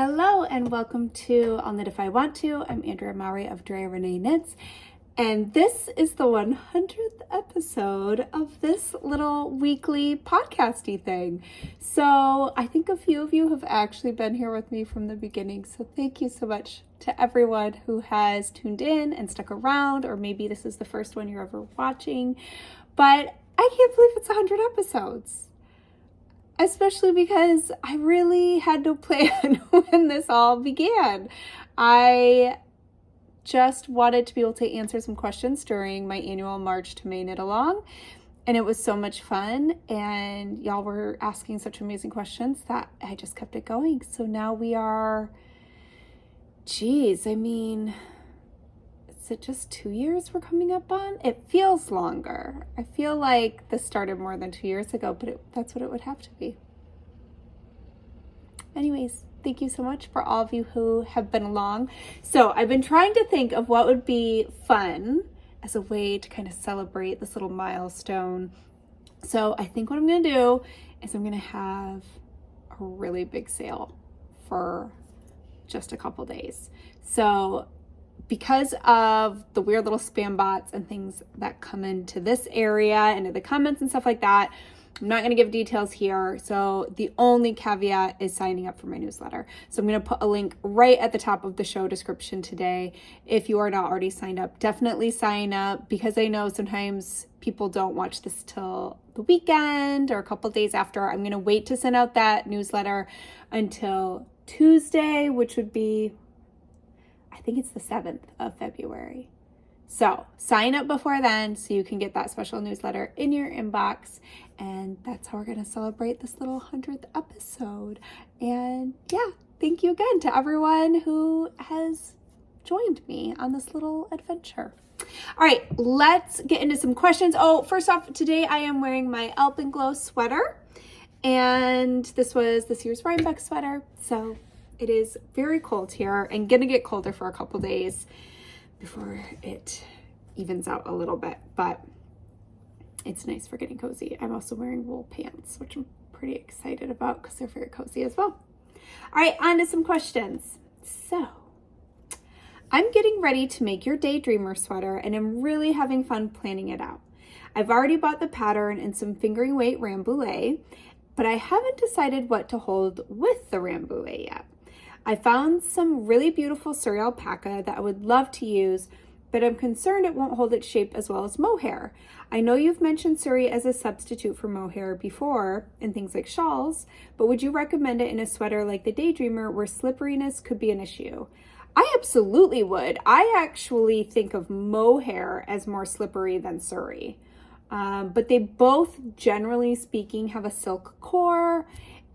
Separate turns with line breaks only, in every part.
Hello and welcome to I'll Knit If I Want To. I'm Andrea Mowry of Drea Renee Knits, and this is the 100th episode of this little weekly podcasty thing. So I think a few of you have actually been here with me from the beginning, so thank you so much to everyone who has tuned in and stuck around, or maybe this is the first one you're ever watching, but I can't believe it's 100 episodes. Especially because I really had no plan when this all began. I just wanted to be able to answer some questions during my annual March to May knit along, and it was so much fun, and y'all were asking such amazing questions that I just kept it going. So now we are, is it just 2 years we're coming up on? It feels longer. I feel like this started more than 2 years ago, but that's what it would have to be. Anyways, thank you so much for all of you who have been along. So I've been trying to think of what would be fun as a way to kind of celebrate this little milestone. So I think what I'm going to do is I'm going to have a really big sale for just a couple days. So because of the weird little spam bots and things that come into this area, into the comments and stuff like that, I'm not going to give details here. So the only caveat is signing up for my newsletter. So I'm going to put a link right at the top of the show description today. If you are not already signed up, definitely sign up, because I know sometimes people don't watch this till the weekend or a couple days after. I'm going to wait to send out that newsletter until Tuesday, which would be, I think it's the 7th of February. So sign up before then so you can get that special newsletter in your inbox. And that's how we're going to celebrate this little 100th episode. And yeah, thank you again to everyone who has joined me on this little adventure. All right, let's get into some questions. Oh, first off, today I am wearing my Alpenglow sweater. And this was this year's Rhinebeck sweater. So it is very cold here and gonna get colder for a couple days before it evens out a little bit, but it's nice for getting cozy. I'm also wearing wool pants, which I'm pretty excited about because they're very cozy as well. All right, on to some questions. So I'm getting ready to make your Daydreamer sweater, and I'm really having fun planning it out. I've already bought the pattern and some fingering weight Rambouillet, but I haven't decided what to hold with the Rambouillet yet. I found some really beautiful Suri alpaca that I would love to use, but I'm concerned it won't hold its shape as well as mohair. I know you've mentioned Suri as a substitute for mohair before in things like shawls, but would you recommend it in a sweater like the Daydreamer where slipperiness could be an issue? I absolutely would. I actually think of mohair as more slippery than Suri, but they both, generally speaking, have a silk core.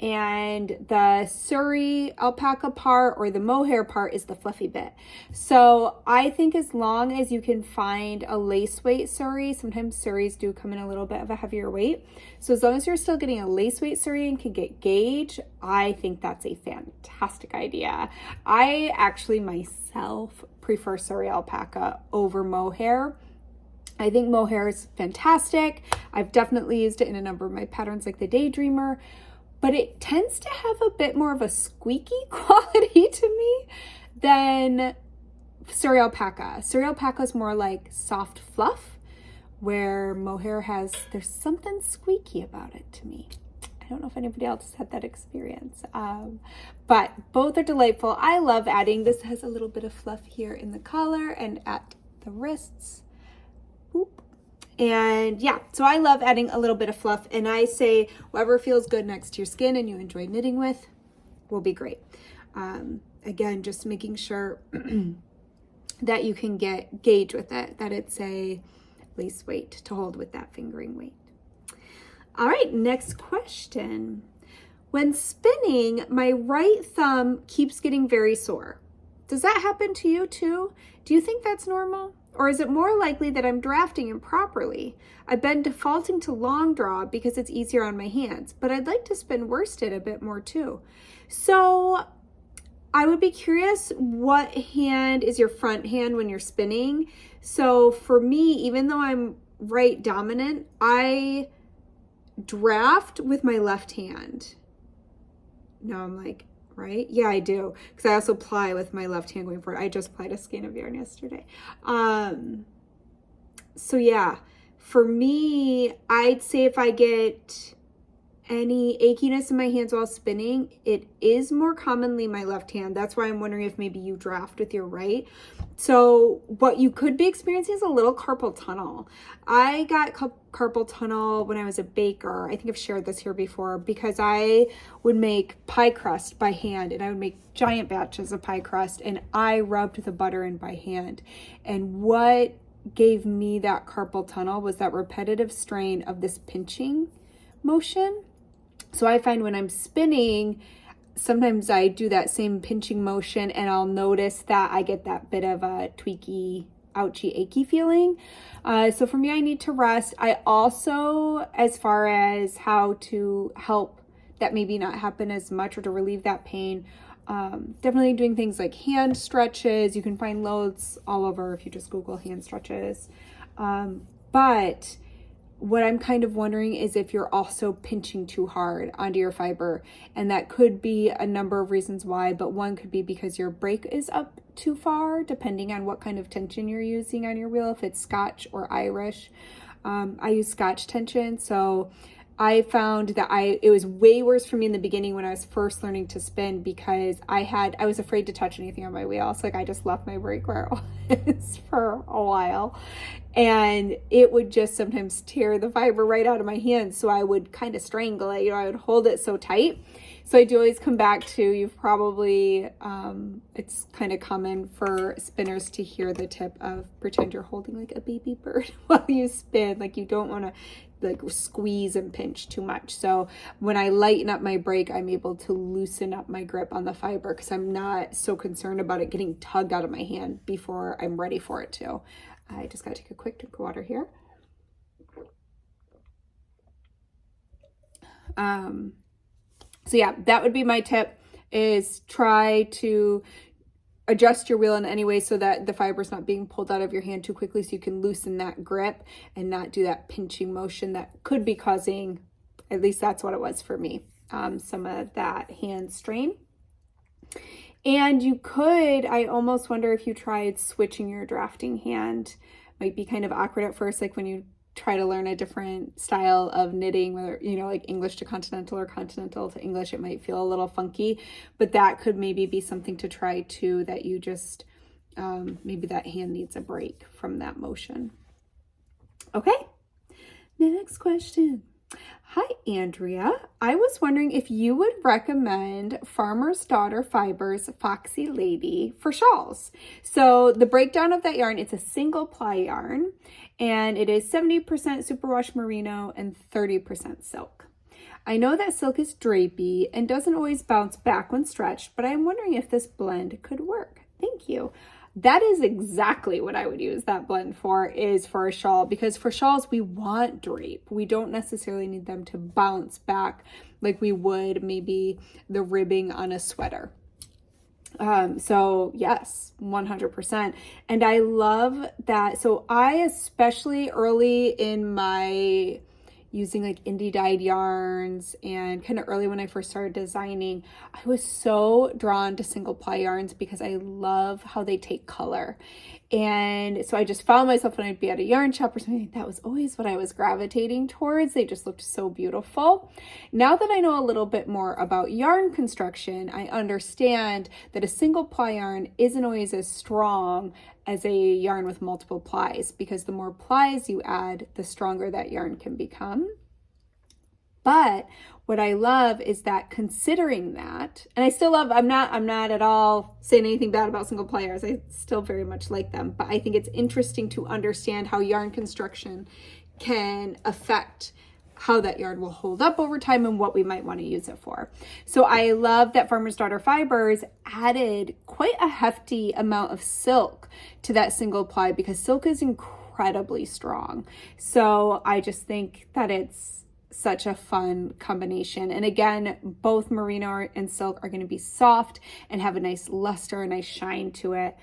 And the Suri alpaca part or the mohair part is the fluffy bit. So I think as long as you can find a lace weight Suri, sometimes Suris do come in a little bit of a heavier weight. So as long as you're still getting a lace weight Suri and can get gauge, I think that's a fantastic idea. I actually myself prefer Suri alpaca over mohair. I think mohair is fantastic. I've definitely used it in a number of my patterns like the Daydreamer, but it tends to have a bit more of a squeaky quality to me than Suri alpaca. Suri alpaca is more like soft fluff, where mohair there's something squeaky about it to me. I don't know if anybody else has had that experience, but both are delightful. I love adding, this has a little bit of fluff here in the collar and at the wrists. Oop. And yeah, so I love adding a little bit of fluff, and I say whatever feels good next to your skin and you enjoy knitting with will be great. Again, just making sure that you can get gauge with it, that it's a lace weight to hold with that fingering weight. All right, next question. When spinning, my right thumb keeps getting very sore. Does that happen to you too? Do you think that's normal? Or is it more likely that I'm drafting improperly? I've been defaulting to long draw because it's easier on my hands, but I'd like to spin worsted a bit more too. So I would be curious, what hand is your front hand when you're spinning? So for me, even though I'm right dominant, I draft with my left hand. Now I'm like right? Yeah, I do. Because I also ply with my left hand going forward. I just plied a skein of yarn yesterday. So yeah, for me, I'd say if I get any achiness in my hands while spinning, it is more commonly my left hand. That's why I'm wondering if maybe you draft with your right. So what you could be experiencing is a little carpal tunnel. I got carpal tunnel when I was a baker. I think I've shared this here before, because I would make pie crust by hand, and I would make giant batches of pie crust, and I rubbed the butter in by hand. And what gave me that carpal tunnel was that repetitive strain of this pinching motion. So I find when I'm spinning, sometimes I do that same pinching motion and I'll notice that I get that bit of a tweaky, ouchy, achy feeling. So for me, I need to rest. I also, as far as how to help that maybe not happen as much or to relieve that pain, definitely doing things like hand stretches. You can find loads all over if you just Google hand stretches. But what I'm kind of wondering is if you're also pinching too hard onto your fiber, and that could be a number of reasons why, but one could be because your break is up too far, depending on what kind of tension you're using on your wheel, if it's Scotch or Irish. I use Scotch tension, so I found that it was way worse for me in the beginning when I was first learning to spin, because I was afraid to touch anything on my wheel. So like I just left my brake where it was for a while, and it would just sometimes tear the fiber right out of my hand. So I would kind of strangle it, I would hold it so tight. So I do always come back to, you've probably, it's kind of common for spinners to hear the tip of pretend you're holding like a baby bird while you spin. Like you don't want to like squeeze and pinch too much. So when I lighten up my brake, I'm able to loosen up my grip on the fiber, because I'm not so concerned about it getting tugged out of my hand before I'm ready for it to. I just got to take a quick drink of water here. So yeah, that would be my tip, is try to adjust your wheel in any way so that the fiber's not being pulled out of your hand too quickly, so you can loosen that grip and not do that pinching motion that could be causing, at least that's what it was for me, some of that hand strain. And you could, I almost wonder if you tried switching your drafting hand. Might be kind of awkward at first, like when you try to learn a different style of knitting, whether, like English to continental or continental to English, it might feel a little funky, but that could maybe be something to try too, that you just, maybe that hand needs a break from that motion. Okay, next question. Hi, Andrea. I was wondering if you would recommend Farmer's Daughter Fibers Foxy Lady for shawls. So the breakdown of that yarn, it's a single ply yarn, and it is 70% superwash merino and 30% silk. I know that silk is drapey and doesn't always bounce back when stretched, but I'm wondering if this blend could work. Thank you. That is exactly what I would use that blend for, is for a shawl, because for shawls, we want drape. We don't necessarily need them to bounce back like we would maybe the ribbing on a sweater. So yes, 100%. And I love that. So I, especially early in my using like indie dyed yarns and kind of early when I first started designing, I was so drawn to single ply yarns because I love how they take color. And so I just found myself when I'd be at a yarn shop or something, that was always what I was gravitating towards. They just looked so beautiful. Now that I know a little bit more about yarn construction, I understand that a single ply yarn isn't always as strong as a yarn with multiple plies, because the more plies you add, the stronger that yarn can become. But what I love is that, considering that, and I still love, I'm not at all saying anything bad about single ply yarns. I still very much like them, but I think it's interesting to understand how yarn construction can affect how that yarn will hold up over time and what we might want to use it for. So I love that Farmer's Daughter Fibers added quite a hefty amount of silk to that single ply, because silk is incredibly strong. So I just think that it's such a fun combination. And again, both merino and silk are going to be soft and have a nice luster, a nice shine to it.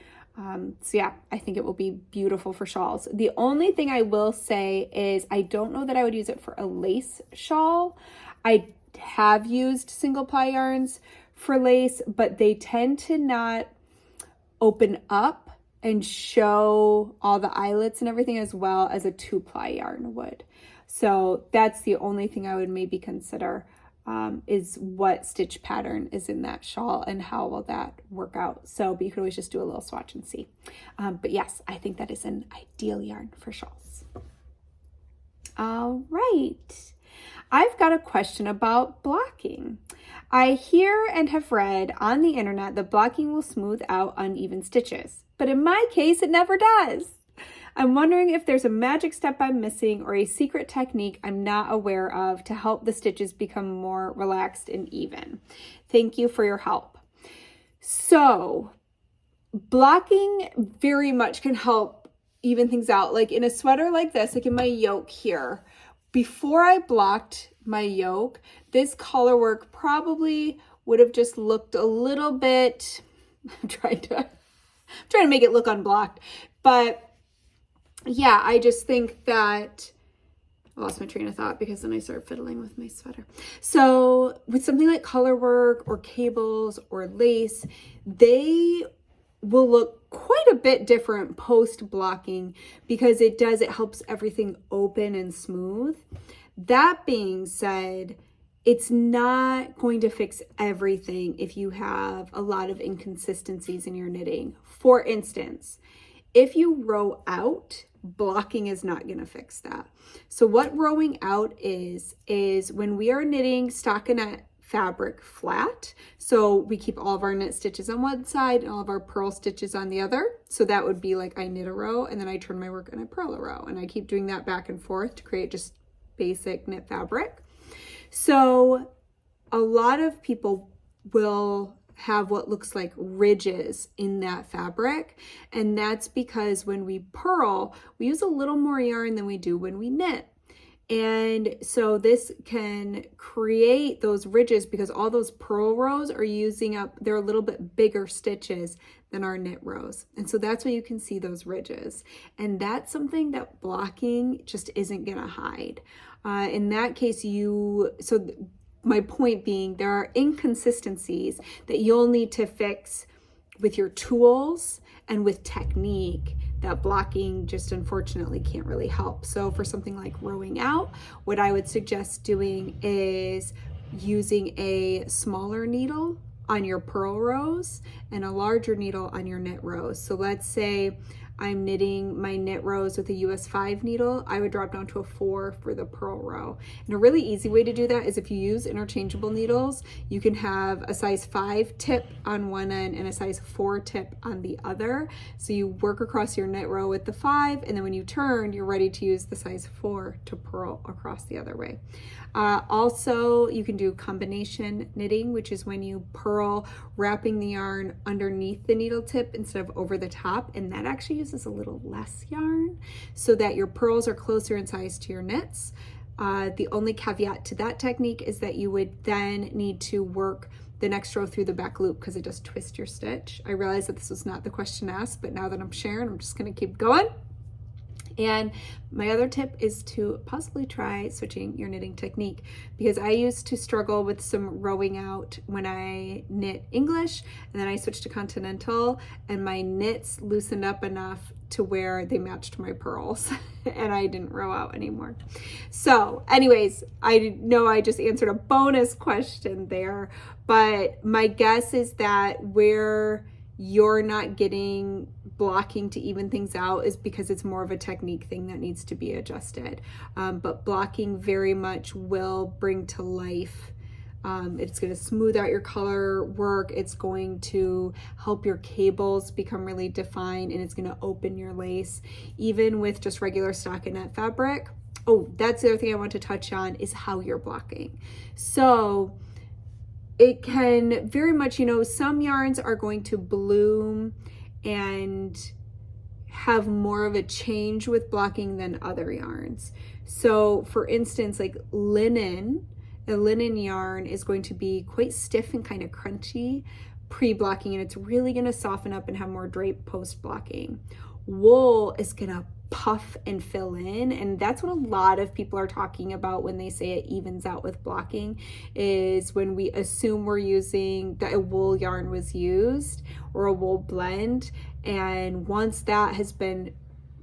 So yeah, I think it will be beautiful for shawls. The only thing I will say is I don't know that I would use it for a lace shawl. I have used single ply yarns for lace, but they tend to not open up and show all the eyelets and everything as well as a 2-ply yarn would. So that's the only thing I would maybe consider, is what stitch pattern is in that shawl and how will that work out. So, but you could always just do a little swatch and see. But yes, I think that is an ideal yarn for shawls. All right. I've got a question about blocking. I hear and have read on the internet that blocking will smooth out uneven stitches, but in my case, it never does. I'm wondering if there's a magic step I'm missing or a secret technique I'm not aware of to help the stitches become more relaxed and even. Thank you for your help. So, blocking very much can help even things out. Like in a sweater like this, like in my yoke here, before I blocked my yoke, this color work probably would have just looked a little bit, I'm trying to make it look unblocked, but yeah, I just think that I lost my train of thought because then I started fiddling with my sweater. So with something like color work or cables or lace, they will look quite a bit different post blocking because it helps everything open and smooth. That being said, it's not going to fix everything if you have a lot of inconsistencies in your knitting. For instance, if you row out, blocking is not going to fix that. So what rowing out is when we are knitting stockinette fabric flat, so we keep all of our knit stitches on one side and all of our purl stitches on the other. So that would be like I knit a row and then I turn my work and I purl a row, and I keep doing that back and forth to create just basic knit fabric. So a lot of people will have what looks like ridges in that fabric, and that's because when we purl, we use a little more yarn than we do when we knit. And so this can create those ridges because all those purl rows are using up, they're a little bit bigger stitches than our knit rows. And so that's why you can see those ridges. And that's something that blocking just isn't gonna hide. In that case, my point being, there are inconsistencies that you'll need to fix with your tools and with technique that blocking just unfortunately can't really help. So for something like rowing out, what I would suggest doing is using a smaller needle on your purl rows and a larger needle on your knit rows. So let's say I'm knitting my knit rows with a US 5 needle, I would drop down to a 4 for the purl row. And a really easy way to do that is if you use interchangeable needles, you can have a size 5 tip on one end and a size 4 tip on the other. So you work across your knit row with the 5, and then when you turn, you're ready to use the size 4 to purl across the other way. Also, you can do combination knitting, which is when you purl wrapping the yarn underneath the needle tip instead of over the top, and that actually uses a little less yarn so that your purls are closer in size to your knits. The only caveat to that technique is that you would then need to work the next row through the back loop because it does twist your stitch. I realize that this was not the question asked, but now that I'm sharing, I'm just going to keep going. And my other tip is to possibly try switching your knitting technique, because I used to struggle with some rowing out when I knit English, and then I switched to continental and my knits loosened up enough to where they matched my purls and I didn't row out anymore. So anyways, I know I just answered a bonus question there, but my guess is that where you're not getting blocking to even things out is because it's more of a technique thing that needs to be adjusted. But blocking very much will bring to life. It's going to smooth out your color work. It's going to help your cables become really defined, and it's going to open your lace, even with just regular stockinette fabric. Oh, that's the other thing I want to touch on is how you're blocking. So it can very much, some yarns are going to bloom and have more of a change with blocking than other yarns. So for instance, like linen, a linen yarn is going to be quite stiff and kind of crunchy pre-blocking, and it's really going to soften up and have more drape post-blocking. wool is gonna puff and fill in, and that's what a lot of people are talking about when they say it evens out with blocking, is when we assume we're using that a wool yarn was used or a wool blend, and once that has been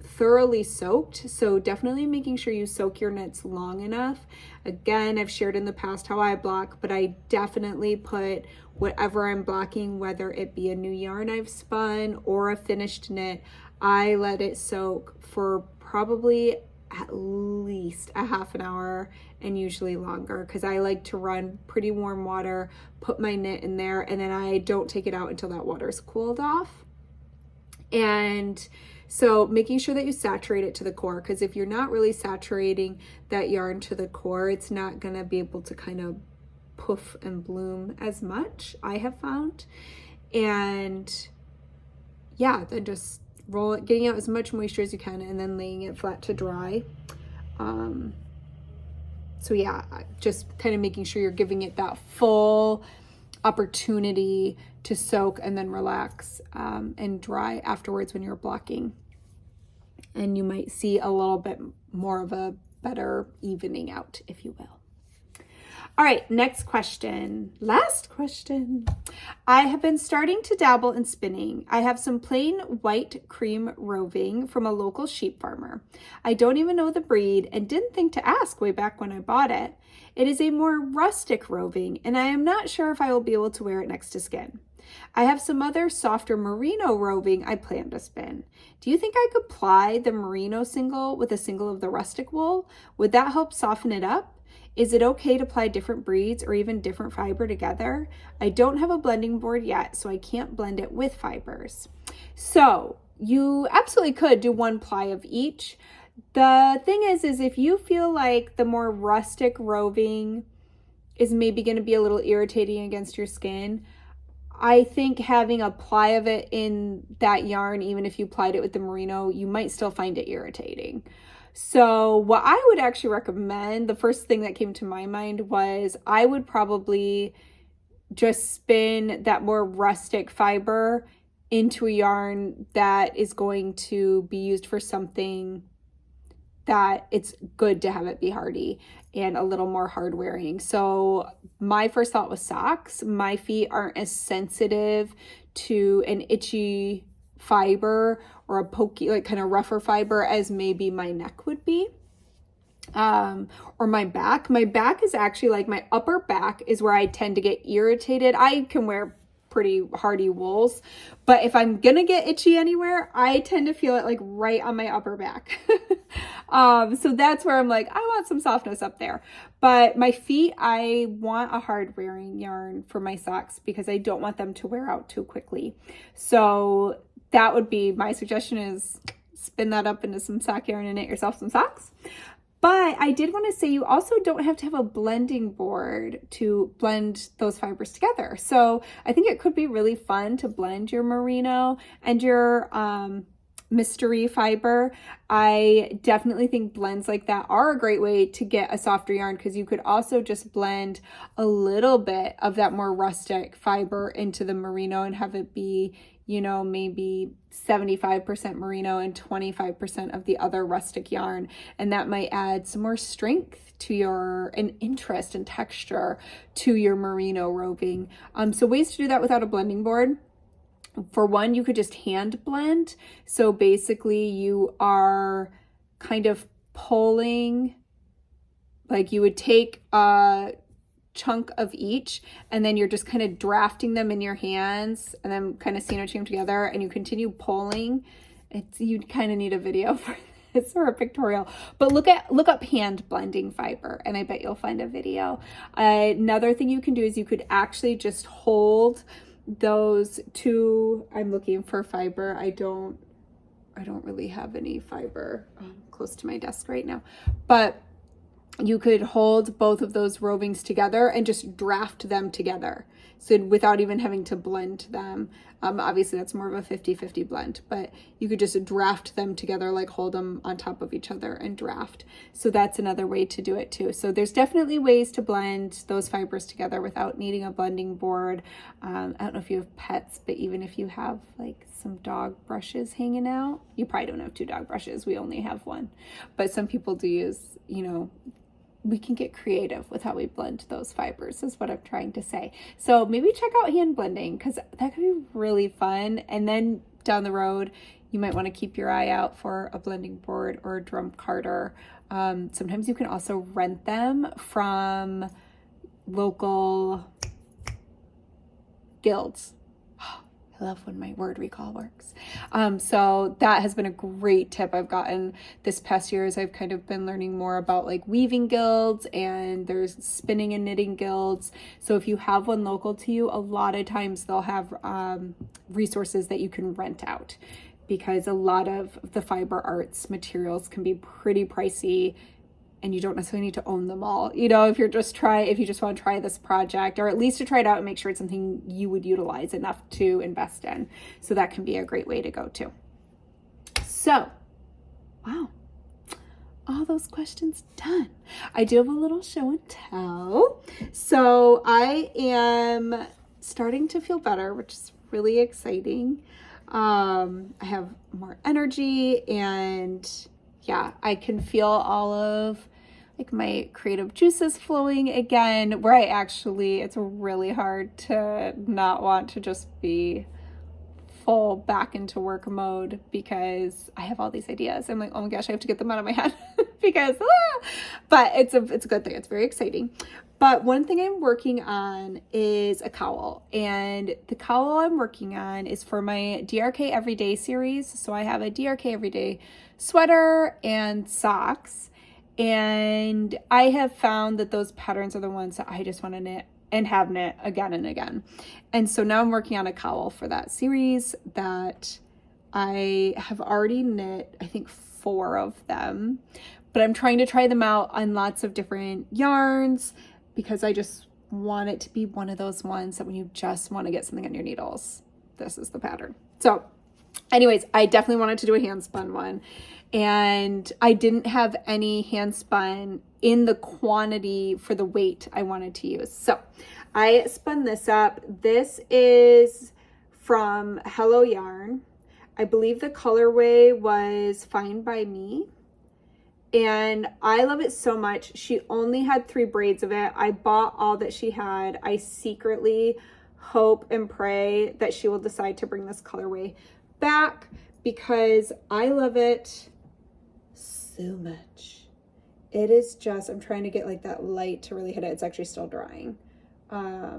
thoroughly soaked, so definitely making sure you soak your knits long enough. Again, I've shared in the past how I block, but I definitely put whatever I'm blocking, whether it be a new yarn I've spun or a finished knit, I let it soak for probably at least a half an hour, and usually longer, because I like to run pretty warm water, put my knit in there, and then I don't take it out until that water's cooled off. And so making sure that you saturate it to the core, because if you're not really saturating that yarn to the core, it's not going to be able to kind of poof and bloom as much, I have found. And yeah, then just roll it, getting out as much moisture as you can, and then laying it flat to dry. So yeah, just kind of making sure you're giving it that full opportunity to soak and then relax and dry afterwards when you're blocking. And you might see a little bit more of a better evening out, if you will. All right, next question. Last question. I have been starting to dabble in spinning. I have some plain white cream roving from a local sheep farmer. I don't even know the breed and didn't think to ask way back when I bought it. It is a more rustic roving, and I am not sure if I will be able to wear it next to skin. I have some other softer merino roving I plan to spin. Do you think I could ply the merino single with a single of the rustic wool? Would that help soften it up? Is it okay to ply different breeds or even different fiber together? I don't have a blending board yet, so I can't blend it with fibers. So you absolutely could do one ply of each. The thing is if you feel like the more rustic roving is maybe going to be a little irritating against your skin, I think having a ply of it in that yarn, even if you plied it with the merino, you might still find it irritating. So what I would actually recommend, the first thing that came to my mind was I would probably just spin that more rustic fiber into a yarn that is going to be used for something that it's good to have it be hardy and a little more hard wearing. So my first thought was socks. My feet aren't as sensitive to an itchy fiber or a pokey, like kind of rougher fiber as maybe my neck would be. Or my back. My back is actually like my upper back is where I tend to get irritated. I can wear pretty hardy wools, but if I'm gonna get itchy anywhere, I tend to feel it like right on my upper back. So that's where I'm like, I want some softness up there. But my feet, I want a hard wearing yarn for my socks because I don't want them to wear out too quickly. So that would be my suggestion, is spin that up into some sock yarn and knit yourself some socks. But I did want to say you also don't have to have a blending board to blend those fibers together. So I think it could be really fun to blend your merino and your mystery fiber. I definitely think blends like that are a great way to get a softer yarn, because you could also just blend a little bit of that more rustic fiber into the merino and have it be, you know, maybe 75% merino and 25% of the other rustic yarn. And that might add some more strength to your, and interest and texture to your merino roving. So ways to do that without a blending board. For one, you could just hand blend. So basically you are kind of pulling, like you would take a chunk of each and then you're just kind of drafting them in your hands and then kind of sandwiching them together, and you continue pulling. You kind of need a video for this or a pictorial, but look up hand blending fiber and I bet you'll find a video. Another thing you can do is you could actually just hold those two. I'm looking for fiber. I don't really have any fiber close to my desk right now, but you could hold both of those rovings together and just draft them together. So without even having to blend them. Obviously that's more of a 50-50 blend, but you could just draft them together, like hold them on top of each other and draft. So that's another way to do it too. So there's definitely ways to blend those fibers together without needing a blending board. I don't know if you have pets, but even if you have like some dog brushes hanging out, you probably don't have 2 dog brushes. We only have 1, but some people do use, you know, we can get creative with how we blend those fibers is what I'm trying to say. So maybe check out hand blending, because that could be really fun. And then down the road, you might want to keep your eye out for a blending board or a drum carder. Sometimes you can also rent them from local guilds. I love when my word recall works. So that has been a great tip I've gotten this past year as I've kind of been learning more about like weaving guilds, and there's spinning and knitting guilds. So if you have one local to you, a lot of times they'll have resources that you can rent out, because a lot of the fiber arts materials can be pretty pricey, and you don't necessarily need to own them all. You know, if you just want to try this project, or at least to try it out and make sure it's something you would utilize enough to invest in. So that can be a great way to go too. So, wow, all those questions done. I do have a little show and tell. So I am starting to feel better, which is really exciting. I have more energy, and yeah, I can feel all of like my creative juices flowing again, where it's really hard to not want to just be full back into work mode, because I have all these ideas. I'm like, oh my gosh, I have to get them out of my head because, but it's a good thing. It's very exciting. But one thing I'm working on is a cowl, and the cowl I'm working on is for my DRK Everyday series. So I have a DRK Everyday sweater and socks, and I have found that those patterns are the ones that I just want to knit and have knit again and again. And so now I'm working on a cowl for that series that I have already knit, I think 4 of them, but I'm trying to try them out on lots of different yarns, because I just want it to be one of those ones that when you just want to get something on your needles, this is the pattern. So anyways, I definitely wanted to do a hand spun one, and I didn't have any hand spun in the quantity for the weight I wanted to use. So I spun this up. This is from Hello Yarn. I believe the colorway was Fine by Me, and I love it so much. She only had 3 braids of it. I bought all that she had. I secretly hope and pray that she will decide to bring this colorway back, because I love it so much. It is just, I'm trying to get like that light to really hit it. It's actually still drying. I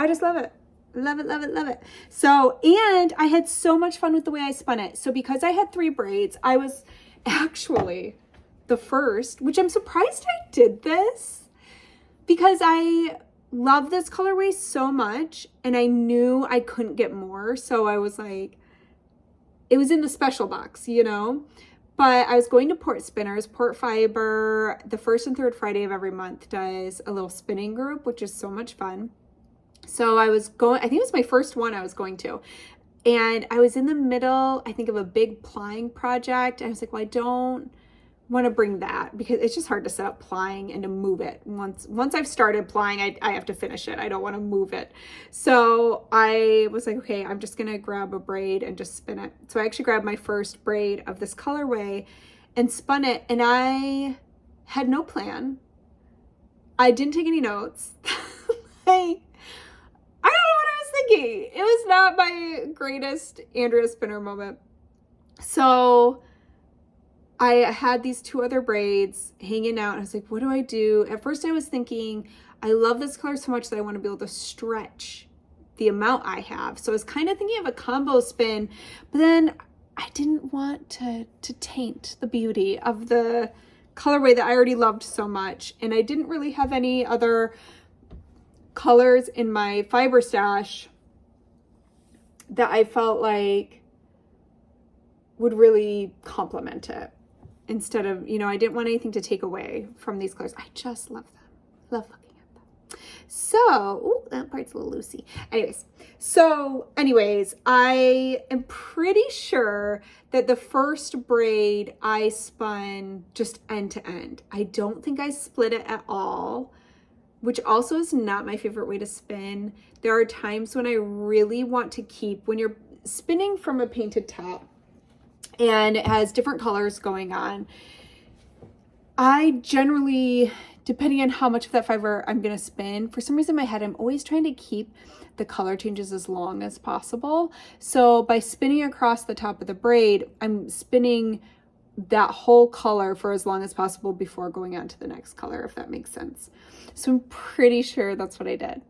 just love it. Love it, love it, love it. So, and I had so much fun with the way I spun it. So because I had 3 braids, I was actually the first, which I'm surprised I did this, because I love this colorway so much and I knew I couldn't get more. So I was like, it was in the special box, you know, but I was going to Port Spinners. Port Fiber, the 1st and 3rd Friday of every month, does a little spinning group, which is so much fun. So I was going, I think it was my first one I was going to. And I was in the middle, I think, of a big plying project. I was like, well, I don't want to bring that, because it's just hard to set up plying and to move it. Once I've started plying, I have to finish it. I don't want to move it. So I was like, okay, I'm just going to grab a braid and just spin it. So I actually grabbed my first braid of this colorway and spun it. And I had no plan. I didn't take any notes. I don't know what I was thinking. It was not my greatest Andrea Spinner moment. So I had these 2 other braids hanging out, and I was like, what do I do? At first I was thinking, I love this color so much that I want to be able to stretch the amount I have. So I was kind of thinking of a combo spin, but then I didn't want to taint the beauty of the colorway that I already loved so much. And I didn't really have any other colors in my fiber stash that I felt like would really complement it. instead of, I didn't want anything to take away from these colors. I just love them. Love looking at them. So, that part's a little loosey. Anyways, I am pretty sure that the first braid I spun just end to end. I don't think I split it at all, which also is not my favorite way to spin. There are times when I really want to keep, when you're spinning from a painted top and it has different colors going on, I generally, depending on how much of that fiber I'm going to spin, for some reason in my head, I'm always trying to keep the color changes as long as possible. So by spinning across the top of the braid, I'm spinning that whole color for as long as possible before going on to the next color, if that makes sense. So I'm pretty sure that's what I did,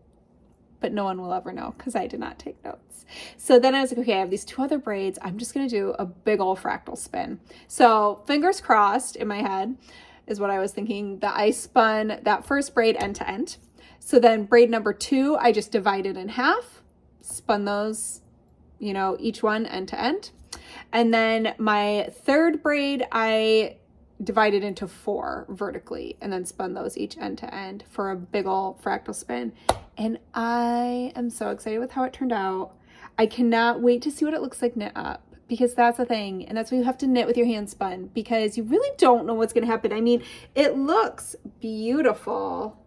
but no one will ever know because I did not take notes. So then I was like, okay, I have these 2 other braids. I'm just going to do a big old fractal spin. So fingers crossed in my head is what I was thinking, that I spun that first braid end to end. So then braid number 2, I just divided in half, spun those, each one end to end. And then my 3rd braid, I divided into 4 vertically and then spun those each end to end for a big ol' fractal spin. And I am so excited with how it turned out. I cannot wait to see what it looks like knit up, because that's the thing. And that's why you have to knit with your hand spun, because you really don't know what's going to happen. I mean, it looks beautiful.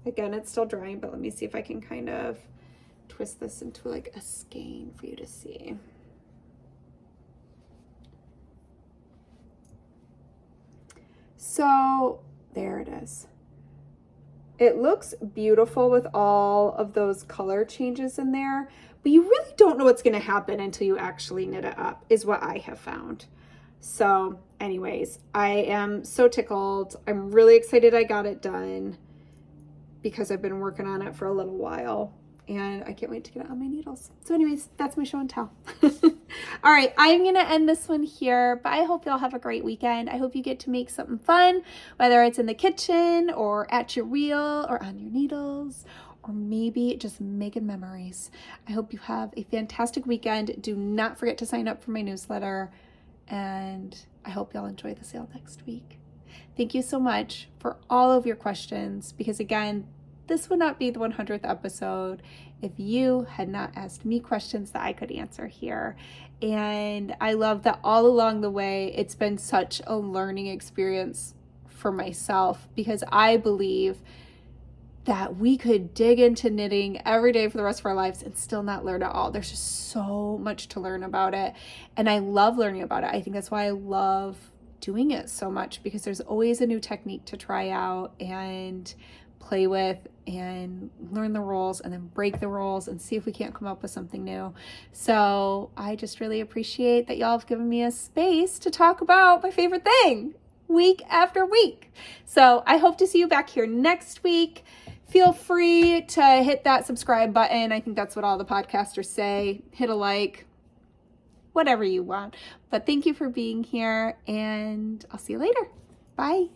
Again, it's still drying, but let me see if I can kind of twist this into like a skein for you to see. So there it is. It looks beautiful with all of those color changes in there, but you really don't know what's going to happen until you actually knit it up, is what I have found. So anyways, I am so tickled. I'm really excited I got it done because I've been working on it for a little while and I can't wait to get it on my needles. So anyways, that's my show and tell. All right, I'm going to end this one here, but I hope y'all have a great weekend. I hope you get to make something fun, whether it's in the kitchen or at your reel or on your needles, or maybe just making memories. I hope you have a fantastic weekend. Do not forget to sign up for my newsletter, and I hope y'all enjoy the sale next week. Thank you so much for all of your questions, because again, this would not be the 100th episode if you had not asked me questions that I could answer here. And I love that all along the way, it's been such a learning experience for myself, because I believe that we could dig into knitting every day for the rest of our lives and still not learn it all. There's just so much to learn about it. And I love learning about it. I think that's why I love doing it so much, because there's always a new technique to try out and play with and learn the rules and then break the rules and see if we can't come up with something new. So I just really appreciate that y'all have given me a space to talk about my favorite thing week after week. So I hope to see you back here next week. Feel free to hit that subscribe button. I think that's what all the podcasters say. Hit a like, whatever you want. But thank you for being here, and I'll see you later. Bye.